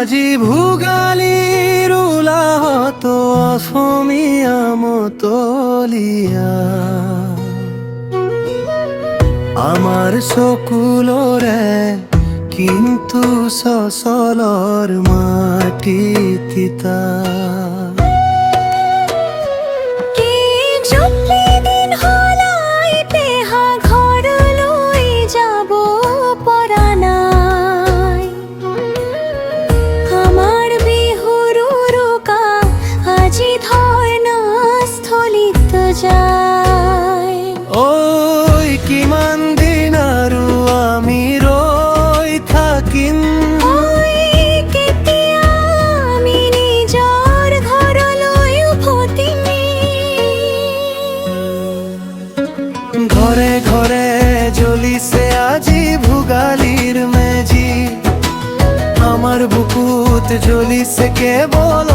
আজি ভোগালীৰ উলাহত অসমীয়া মতলীয়া আমার চকুলরে কিন্তু সচলৰ মাটি তিতা ওই কিমান দিন আৰু আমি ৰৈ থাকিম ঘৰে ঘৰে জ্বলিছে আজি ভোগালীৰ মেজি আমার বুকুত জ্বলিছে কেৱল